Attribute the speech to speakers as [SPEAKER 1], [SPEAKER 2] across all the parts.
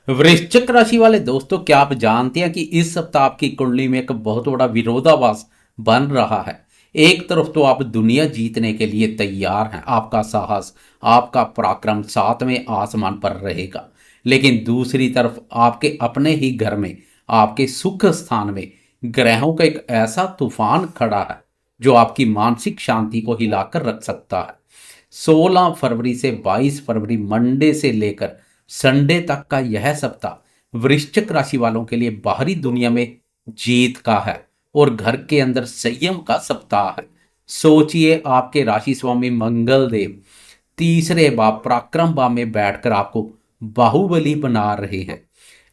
[SPEAKER 1] वृश्चिक राशि वाले दोस्तों, क्या आप जानते हैं कि इस सप्ताह आपकी कुंडली में एक बहुत बड़ा विरोधाभास बन रहा है। एक तरफ तो आप दुनिया जीतने के लिए तैयार हैं, आपका साहस, आपका पराक्रम सातवें आसमान पर रहेगा। लेकिन दूसरी तरफ आपके अपने ही घर में, आपके सुख स्थान में ग्रहों का एक ऐसा तूफान खड़ा है जो आपकी मानसिक शांति को हिलाकर रख सकता है। 16 फरवरी से 22 फरवरी मंडे से लेकर संडे तक का यह सप्ताह वृश्चिक राशि वालों के लिए बाहरी दुनिया में जीत का है और घर के अंदर संयम का सप्ताह है। सोचिए, आपके राशि स्वामी मंगल देव तीसरे भाव पराक्रम भाव में बैठकर आपको बाहुबली बना रहे हैं।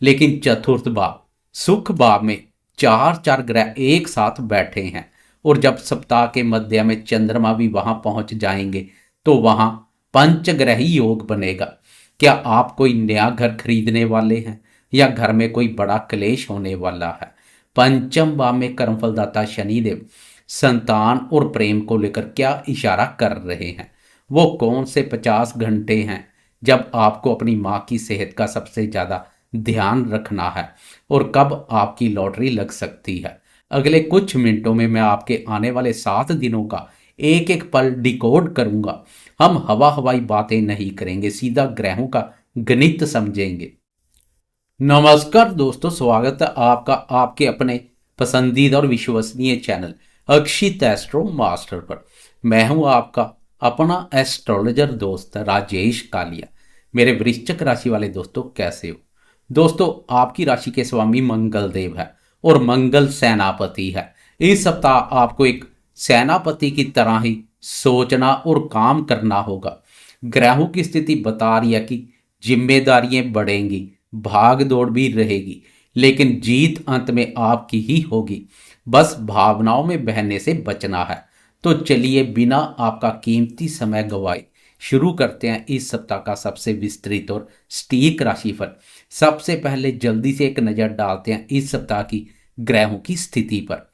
[SPEAKER 1] लेकिन चतुर्थ भाव सुख भाव में चार चार ग्रह एक साथ बैठे हैं और जब सप्ताह के मध्य में चंद्रमा भी वहां पहुंच जाएंगे तो वहां पंचग्रही योग बनेगा। क्या आप कोई नया घर खरीदने वाले हैं या घर में कोई बड़ा क्लेश होने वाला है? पंचम भाव में कर्मफलदाता शनिदेव संतान और प्रेम को लेकर क्या इशारा कर रहे हैं? वो कौन से 50 घंटे हैं जब आपको अपनी माँ की सेहत का सबसे ज्यादा ध्यान रखना है और कब आपकी लॉटरी लग सकती है? अगले कुछ मिनटों में मैं आपके आने वाले 7 दिनों का एक एक पल डिकोड करूंगा। हम हवा हवाई बातें नहीं करेंगे, सीधा ग्रहों का गणित समझेंगे। नमस्कार दोस्तों, स्वागत है आपका आपके अपने पसंदीदा और विश्वसनीय चैनल अक्षित एस्ट्रो मास्टर पर। मैं हूं आपका अपना एस्ट्रोलॉजर दोस्त राजेश कालिया। मेरे वृश्चिक राशि वाले दोस्तों, कैसे हो? दोस्तों, आपकी राशि के स्वामी मंगल देव है और मंगल सेनापति है। इस सप्ताह आपको एक सेनापति की तरह ही सोचना और काम करना होगा। ग्रहों की स्थिति बता रही है कि जिम्मेदारियां बढ़ेंगी, भाग दौड़ भी रहेगी, लेकिन जीत अंत में आपकी ही होगी। बस भावनाओं में बहने से बचना है। तो चलिए बिना आपका कीमती समय गवाए शुरू करते हैं इस सप्ताह का सबसे विस्तृत और सटीक राशिफल। सबसे पहले जल्दी से एक नज़र डालते हैं इस सप्ताह की ग्रहों की स्थिति पर।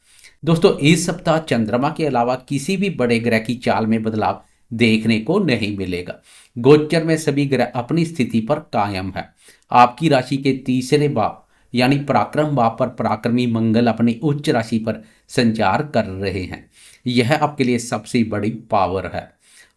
[SPEAKER 1] दोस्तों, इस सप्ताह चंद्रमा के अलावा किसी भी बड़े ग्रह की चाल में बदलाव देखने को नहीं मिलेगा। गोचर में सभी ग्रह अपनी स्थिति पर कायम है। आपकी राशि के तीसरे भाव यानी पराक्रम भाव पर पराक्रमी मंगल अपनी उच्च राशि पर संचार कर रहे हैं। यह आपके लिए सबसे बड़ी पावर है।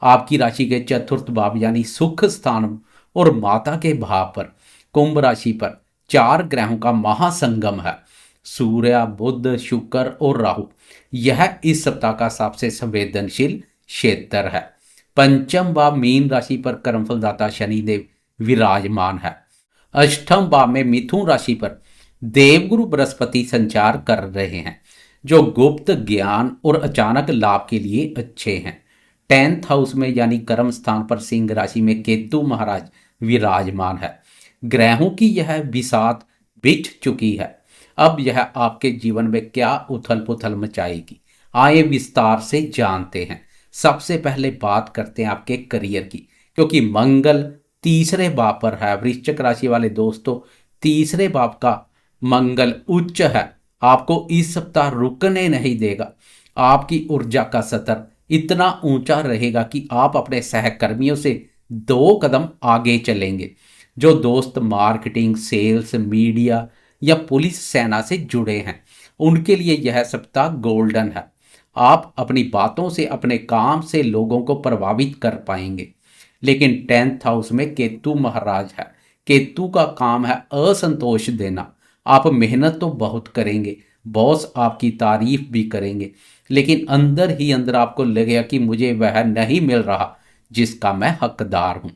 [SPEAKER 1] आपकी राशि के चतुर्थ भाव यानी सुख स्थान और माता के भाव पर कुंभ राशि पर 4 ग्रहों का महासंगम है, सूर्य, बुध, शुक्र और राहु। यह इस सप्ताह का सबसे संवेदनशील क्षेत्र है। पंचम भाव मीन राशि पर कर्मफलदाता शनिदेव विराजमान है। अष्टम भाव में मिथुन राशि पर देवगुरु बृहस्पति संचार कर रहे हैं, जो गुप्त ज्ञान और अचानक लाभ के लिए अच्छे हैं। 10th हाउस में यानी कर्म स्थान पर सिंह राशि में केतु महाराज विराजमान है। ग्रहों की यह बिसात बिछ चुकी है। अब यह आपके जीवन में क्या उथल पुथल मचाएगी, आइए विस्तार से जानते हैं। सबसे पहले बात करते हैं आपके करियर की, क्योंकि मंगल तीसरे भाव पर है। वृश्चिक राशि वाले दोस्तों, तीसरे भाव का मंगल उच्च है, आपको इस सप्ताह रुकने नहीं देगा। आपकी ऊर्जा का स्तर इतना ऊंचा रहेगा कि आप अपने सहकर्मियों से 2 कदम आगे चलेंगे। जो दोस्त मार्केटिंग, सेल्स, मीडिया या पुलिस सेना से जुड़े हैं, उनके लिए यह सप्ताह गोल्डन है। आप अपनी बातों से, अपने काम से लोगों को प्रभावित कर पाएंगे। लेकिन 10th हाउस में केतु महाराज है। केतु का काम है असंतोष देना। आप मेहनत तो बहुत करेंगे, बॉस आपकी तारीफ भी करेंगे, लेकिन अंदर ही अंदर आपको लगेगा कि मुझे वह नहीं मिल रहा जिसका मैं हकदार हूं।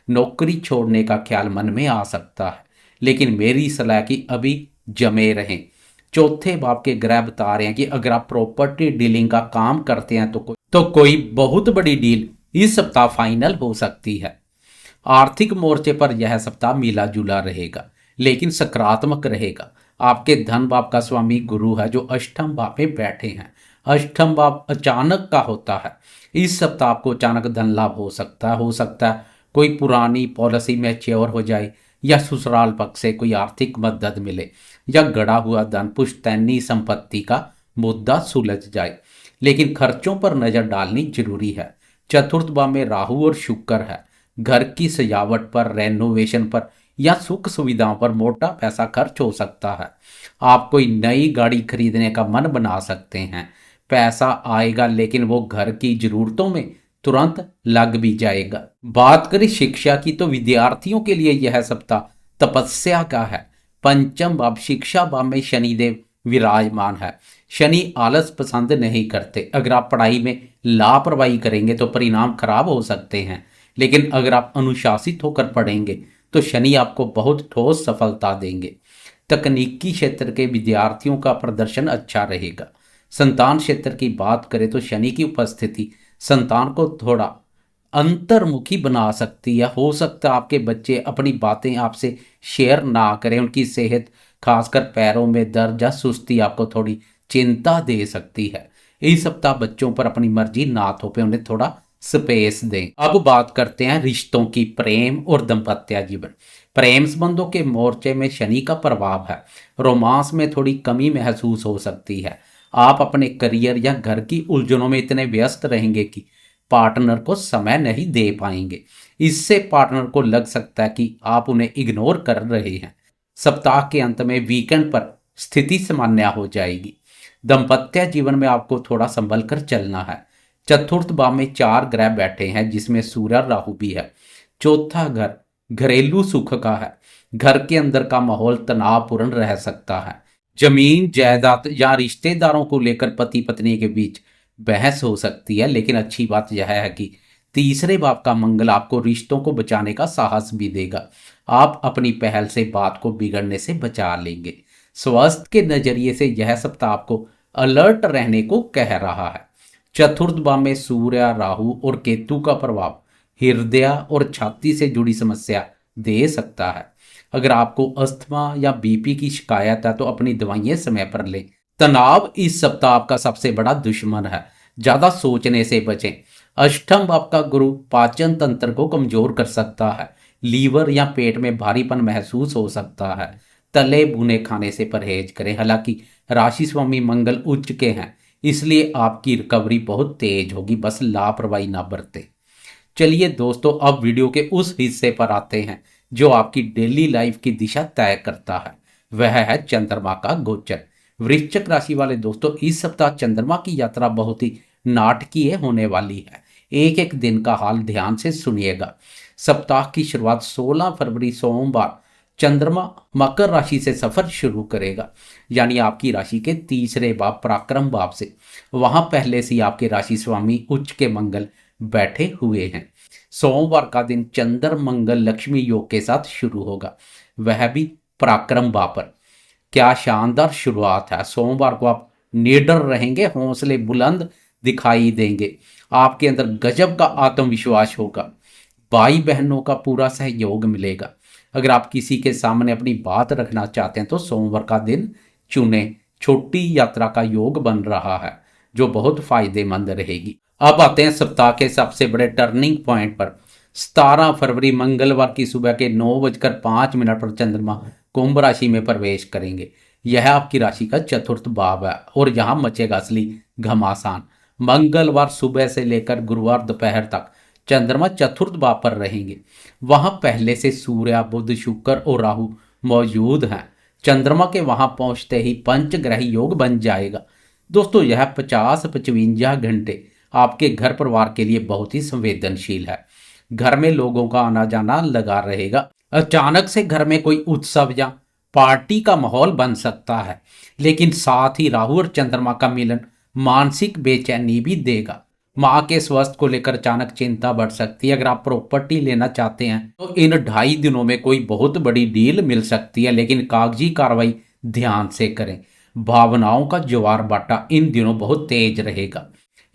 [SPEAKER 1] नौकरी छोड़ने का ख्याल मन में आ सकता है, लेकिन मेरी सलाह कि अभी जमे रहें। चौथे भाव के ग्रह बता रहे हैं कि अगर आप प्रॉपर्टी डीलिंग का काम करते हैं तो कोई बहुत बड़ी डील इस सप्ताह फाइनल हो सकती है। आर्थिक मोर्चे पर यह सप्ताह मिला जुला रहेगा, लेकिन सकारात्मक रहेगा। आपके धन भाव का स्वामी गुरु है, जो अष्टम भाव में बैठे हैं। अष्टम भाव अचानक का होता है। इस सप्ताह आपको अचानक धन लाभ हो सकता है कोई पुरानी पॉलिसी मैच्योर हो जाए, या ससुराल पक्ष से कोई आर्थिक मदद मिले, या गड़ा हुआ धन पुश्तैनी संपत्ति का मुद्दा सुलझ जाए। लेकिन खर्चों पर नजर डालनी जरूरी है। चतुर्थ भाव में राहु और शुक्र है। घर की सजावट पर, रेनोवेशन पर या सुख सुविधाओं पर मोटा पैसा खर्च हो सकता है। आप कोई नई गाड़ी खरीदने का मन बना सकते हैं। पैसा आएगा लेकिन वो घर की जरूरतों में तुरंत लग भी जाएगा। बात करें शिक्षा की तो विद्यार्थियों के लिए यह सप्ताह तपस्या का है। पंचम भाव शिक्षा भाव में शनिदेव विराजमान है। शनि आलस पसंद नहीं करते। अगर आप पढ़ाई में लापरवाही करेंगे तो परिणाम खराब हो सकते हैं, लेकिन अगर आप अनुशासित होकर पढ़ेंगे तो शनि आपको बहुत ठोस सफलता देंगे। तकनीकी क्षेत्र के विद्यार्थियों का प्रदर्शन अच्छा रहेगा। संतान क्षेत्र की बात करें तो शनि की उपस्थिति संतान को थोड़ा अंतर्मुखी बना सकती है। हो सकता है आपके बच्चे अपनी बातें आपसे शेयर ना करें। उनकी सेहत, खासकर पैरों में दर्द या सुस्ती, आपको थोड़ी चिंता दे सकती है। इस सप्ताह बच्चों पर अपनी मर्जी ना थोपे, उन्हें थोड़ा स्पेस दें। अब बात करते हैं रिश्तों की, प्रेम और दाम्पत्य जीवन। प्रेम संबंधों के मोर्चे में शनि का प्रभाव है। रोमांस में थोड़ी कमी महसूस हो सकती है। आप अपने करियर या घर की उलझनों में इतने व्यस्त रहेंगे कि पार्टनर को समय नहीं दे पाएंगे। इससे पार्टनर को लग सकता है कि आप उन्हें इग्नोर कर रहे हैं। सप्ताह के अंत में वीकेंड पर स्थिति सामान्य हो जाएगी। दाम्पत्य जीवन में आपको थोड़ा संभल कर चलना है। चतुर्थ भाव में 4 ग्रह बैठे हैं, जिसमें सूर्य और राहु भी है। चौथा घर घरेलू सुख का है। घर के अंदर का माहौल तनावपूर्ण रह सकता है। जमीन जायदाद या रिश्तेदारों को लेकर पति पत्नी के बीच बहस हो सकती है, लेकिन अच्छी बात यह है कि तीसरे भाव का मंगल आपको रिश्तों को बचाने का साहस भी देगा। आप अपनी पहल से बात को बिगड़ने से बचा लेंगे। स्वास्थ्य के नजरिए से यह सप्ताह आपको अलर्ट रहने को कह रहा है। चतुर्थ भाव में सूर्य, राहु और केतु का प्रभाव हृदय और छाती से जुड़ी समस्या दे सकता है। अगर आपको अस्थमा या बीपी की शिकायत है तो अपनी दवाइयां समय पर लें। तनाव इस सप्ताह आपका सबसे बड़ा दुश्मन है। ज्यादा सोचने से बचें। अष्टम भाव का गुरु पाचन तंत्र को कमजोर कर सकता है। लीवर या पेट में भारीपन महसूस हो सकता है। तले भुने खाने से परहेज करें। हालांकि राशि स्वामी मंगल उच्च के हैं, इसलिए आपकी रिकवरी बहुत तेज होगी, बस लापरवाही ना बरतें। चलिए दोस्तों, अब वीडियो के उस हिस्से पर आते हैं जो आपकी डेली लाइफ की दिशा तय करता है। वह है चंद्रमा का गोचर। वृश्चिक राशि वाले दोस्तों, इस सप्ताह चंद्रमा की यात्रा बहुत ही नाटकीय होने वाली है। एक एक दिन का हाल ध्यान से सुनिएगा। सप्ताह की शुरुआत 16 फरवरी सोमवार चंद्रमा मकर राशि से सफर शुरू करेगा, यानी आपकी राशि के तीसरे भाव पराक्रम भाव से। वहां पहले से ही आपके राशि स्वामी उच्च के मंगल बैठे हुए हैं। सोमवार का दिन चंद्र मंगल लक्ष्मी योग के साथ शुरू होगा, वह भी पराक्रम भाव पर। क्या शानदार शुरुआत है। सोमवार को आप निडर रहेंगे, हौसले बुलंद दिखाई देंगे। आपके अंदर गजब का आत्मविश्वास होगा। भाई बहनों का पूरा सहयोग मिलेगा। अगर आप किसी के सामने अपनी बात रखना चाहते हैं तो सोमवार का दिन चुने। छोटी यात्रा का योग बन रहा है जो बहुत फायदेमंद रहेगी। अब आते हैं सप्ताह के सबसे बड़े टर्निंग पॉइंट पर। 17 फरवरी मंगलवार की सुबह के 9:05 पर चंद्रमा कुंभ राशि में प्रवेश करेंगे। यह आपकी राशि का चतुर्थ भाव है और यहां मचेगा असली घमासान। मंगलवार सुबह से लेकर गुरुवार दोपहर तक चंद्रमा चतुर्थ भाव पर रहेंगे। वहां पहले से सूर्य, बुध, शुक्र और राहु मौजूद हैं। चंद्रमा के वहां पहुंचते ही पंचग्रह योग बन जाएगा। दोस्तों, यह 50-55 घंटे आपके घर परिवार के लिए बहुत ही संवेदनशील है। घर में लोगों का आना जाना लगा रहेगा। अचानक से घर में कोई उत्सव या पार्टी का माहौल बन सकता है, लेकिन साथ ही राहु और चंद्रमा का मिलन मानसिक बेचैनी भी देगा। माँ के स्वास्थ्य को लेकर अचानक चिंता बढ़ सकती है। अगर आप प्रॉपर्टी लेना चाहते हैं तो इन 2.5 दिनों में कोई बहुत बड़ी डील मिल सकती है, लेकिन कागजी कार्रवाई ध्यान से करें। भावनाओं का ज्वार बाटा इन दिनों बहुत तेज रहेगा।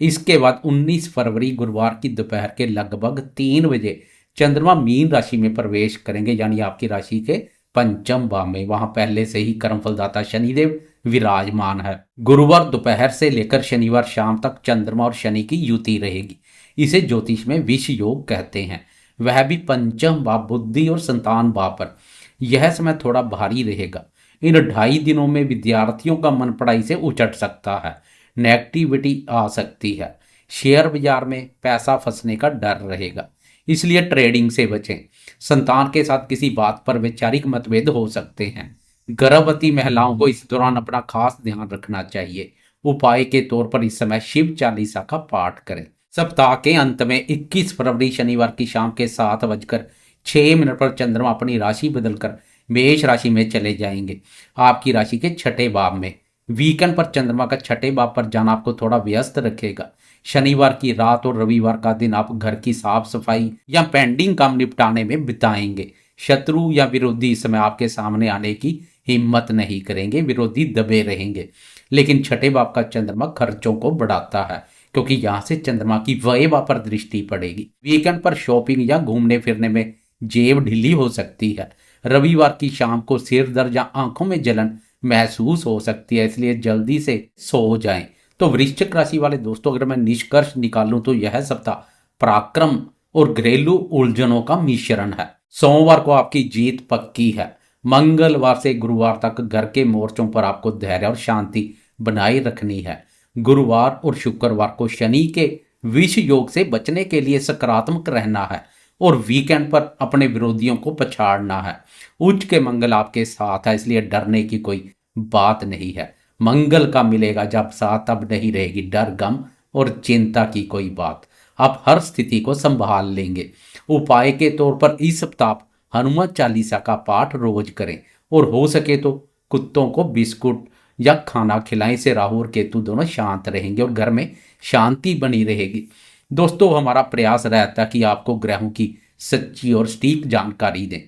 [SPEAKER 1] इसके बाद 19 फरवरी गुरुवार की दोपहर के लगभग 3 बजे चंद्रमा मीन राशि में प्रवेश करेंगे, यानी आपकी राशि के पंचम भाव में। वहां पहले से ही कर्मफलदाता शनिदेव विराजमान है। गुरुवार दोपहर से लेकर शनिवार शाम तक चंद्रमा और शनि की युति रहेगी। इसे ज्योतिष में विष योग कहते हैं, वह भी पंचम भाव बुद्धि और संतान भाव पर। यह समय थोड़ा भारी रहेगा। इन 2.5 दिनों में विद्यार्थियों का मन पढ़ाई से उचट सकता है। नेगेटिविटी आ सकती है। शेयर बाजार में पैसा फंसने का डर रहेगा, इसलिए ट्रेडिंग से बचें। संतान के साथ किसी बात पर वैचारिक मतभेद हो सकते हैं। गर्भवती महिलाओं को इस दौरान अपना खास ध्यान रखना चाहिए। उपाय के तौर पर इस समय शिव चालीसा का पाठ करें। सप्ताह के अंत में 21 फरवरी शनिवार की शाम के 7:06 पर चंद्रमा अपनी राशि बदलकर मेष राशि में चले जाएंगे, आपकी राशि के छठे भाव में। वीकेंड पर चंद्रमा का छठे भाव पर जाना आपको थोड़ा व्यस्त रखेगा। शनिवार की रात और रविवार का दिन आप घर की साफ सफाई या पेंडिंग काम निपटाने में बिताएंगे। शत्रु या विरोधी इस समय आपके सामने आने की हिम्मत नहीं करेंगे, विरोधी दबे रहेंगे। लेकिन छठे भाव का चंद्रमा खर्चों को बढ़ाता है, क्योंकि यहां से चंद्रमा की व्यय पर दृष्टि पड़ेगी। वीकेंड पर शॉपिंग या घूमने फिरने में जेब ढीली हो सकती है। रविवार की शाम को सिर दर्द या आंखों में जलन महसूस हो सकती है, इसलिए जल्दी से सो जाएं। तो वृश्चिक राशि वाले दोस्तों, अगर मैं निष्कर्ष निकालूं तो यह सप्ताह पराक्रम और घरेलू उलझनों का मिश्रण है। सोमवार को आपकी जीत पक्की है। मंगलवार से गुरुवार तक घर के मोर्चों पर आपको धैर्य और शांति बनाए रखनी है। गुरुवार और शुक्रवार को शनि के विष योग से बचने के लिए सकारात्मक रहना है और वीकेंड पर अपने विरोधियों को पछाड़ना है। उच्च के मंगल आपके साथ है, इसलिए डरने की कोई बात नहीं है। मंगल का मिलेगा जब साथ, तब नहीं रहेगी डर, गम और चिंता की कोई बात। आप हर स्थिति को संभाल लेंगे। उपाय के तौर पर इस सप्ताह हनुमान चालीसा का पाठ रोज करें और हो सके तो कुत्तों को बिस्कुट या खाना खिलाएं से राहु और केतु दोनों शांत रहेंगे और घर में शांति बनी रहेगी। दोस्तों, हमारा प्रयास रहता है कि आपको ग्रहों की सच्ची और सटीक जानकारी दें।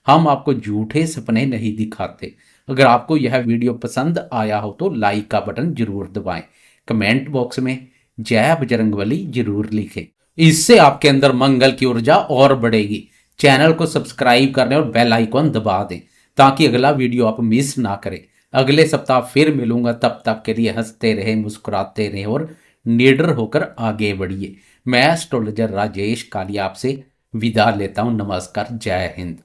[SPEAKER 1] हम आपको झूठे सपने नहीं दिखाते। अगर आपको यह वीडियो पसंद आया हो तो लाइक का बटन जरूर दबाएं। कमेंट बॉक्स में जय बजरंगबली जरूर लिखें। इससे आपके अंदर मंगल की ऊर्जा और बढ़ेगी। चैनल को सब्सक्राइब करने और बेल आइकॉन दबा दें ताकि अगला वीडियो आप मिस ना करें। अगले सप्ताह फिर मिलूंगा, तब तक के लिए हंसते रहे, मुस्कुराते रहे और निडर होकर आगे बढ़िए। मैं एस्ट्रोलॉजर राजेश कालिया आपसे विदा लेता हूं। नमस्कार, जय हिंद।